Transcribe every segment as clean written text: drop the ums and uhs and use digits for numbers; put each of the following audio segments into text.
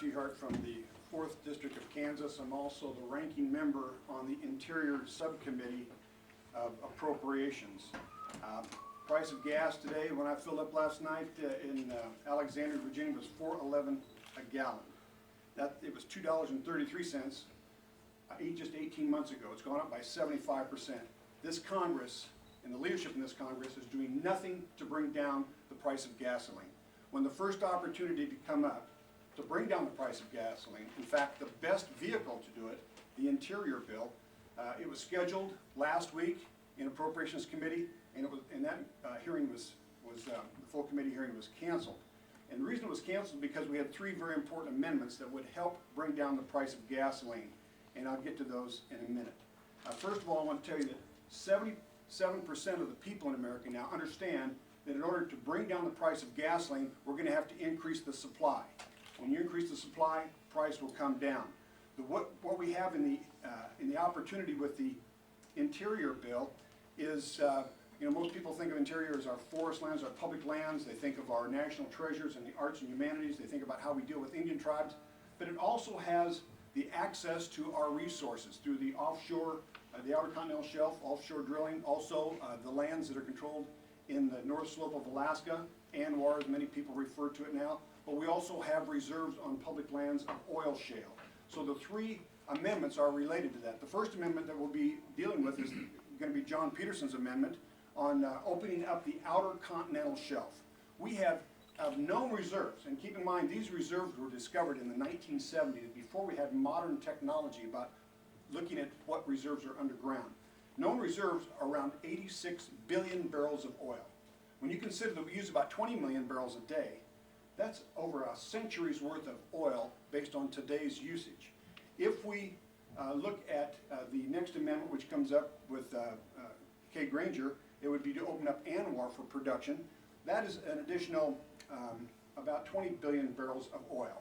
Tiahrt from the 4th District of Kansas. I'm also the ranking member on the Interior Subcommittee of Appropriations. Price of gas today, when I filled up last night in Alexandria, Virginia, was $4.11 a gallon. It was $2.33 just 18 months ago. It's gone up by 75%. This Congress and the leadership in this Congress is doing nothing to bring down the price of gasoline. When the first opportunity to come up to bring down the price of gasoline, in fact, the best vehicle to do it, the Interior bill, it was scheduled last week in Appropriations Committee, and that hearing the full committee hearing was canceled. And the reason it was canceled because we had three very important amendments that would help bring down the price of gasoline, and I'll get to those in a minute. First of all, I want to tell you that 77% of the people in America now understand that in order to bring down the price of gasoline, we're going to have to increase the supply. When you increase the supply, price will come down. What we have in the opportunity with the Interior bill is, most people think of Interior as our forest lands, our public lands. They think of our national treasures and the arts and humanities. They think about how we deal with Indian tribes. But it also has the access to our resources through the offshore, the Outer Continental Shelf, offshore drilling, also the lands that are controlled in the North Slope of Alaska, ANWR as many people refer to it now, but we also have reserves on public lands of oil shale. So the three amendments are related to that. The first amendment that we'll be dealing with is going to be John Peterson's amendment on opening up the Outer Continental Shelf. We have known reserves, and keep in mind these reserves were discovered in the 1970s before we had modern technology about looking at what reserves are underground. Known reserves are around 86 billion barrels of oil. When you consider that we use about 20 million barrels a day, that's over a century's worth of oil based on today's usage. If we look at the next amendment, which comes up with Kay Granger, it would be to open up ANWR for production. That is an additional about 20 billion barrels of oil.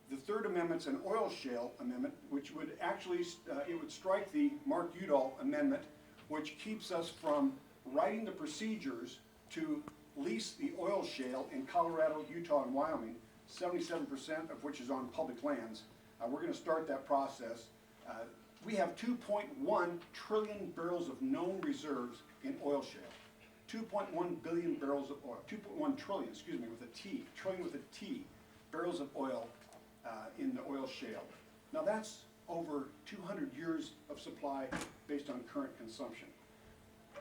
The third amendment's an oil shale amendment, which would actually, it would strike the Mark Udall amendment, which keeps us from writing the procedures to lease the oil shale in Colorado, Utah, and Wyoming, 77% of which is on public lands. We're going to start that process. We have 2.1 trillion barrels of known reserves in oil shale. 2.1 billion barrels of oil, 2.1 trillion, excuse me, with a T, trillion with a T, barrels of oil in the oil shale. Now that's over 200 years of supply based on current consumption.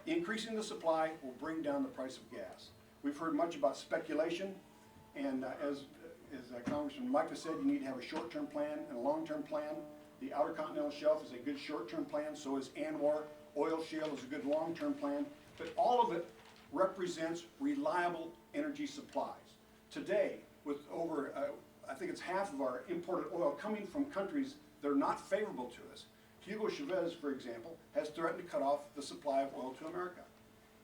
Increasing the supply will bring down the price of gas. We've heard much about speculation, and as Congressman Micah said, you need to have a short-term plan and a long-term plan. The Outer Continental Shelf is a good short-term plan, so is ANWR. Oil shale is a good long-term plan, but all of it represents reliable energy supplies. Today, with over, I think it's half of our imported oil coming from countries that are not favorable to us. Hugo Chavez, for example, has threatened to cut off the supply of oil to America.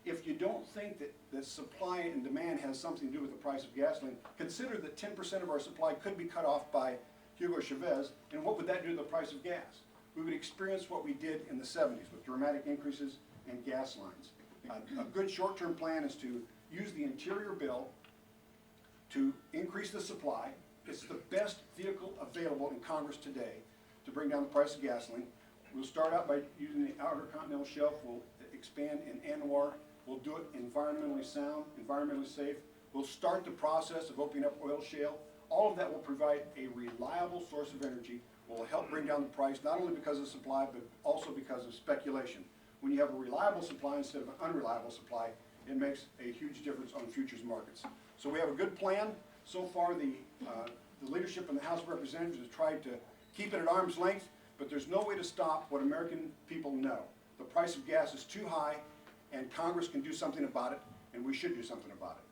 If you don't think that supply and demand has something to do with the price of gasoline, consider that 10% of our supply could be cut off by Hugo Chavez, and what would that do to the price of gas? We would experience what we did in the 70s with dramatic increases in gas lines. A good short-term plan is to use the Interior bill to increase the supply. It's the best vehicle available in Congress today to bring down the price of gasoline. We'll start out by using the Outer Continental Shelf. We'll expand in ANWR. We'll do it environmentally sound, environmentally safe. We'll start the process of opening up oil shale. All of that will provide a reliable source of energy, will help bring down the price, not only because of supply, but also because of speculation. When you have a reliable supply instead of an unreliable supply, it makes a huge difference on futures markets. So we have a good plan. So far, the leadership in the House of Representatives has tried to keep it at arm's length, but there's no way to stop what American people know. The price of gas is too high, and Congress can do something about it, and we should do something about it.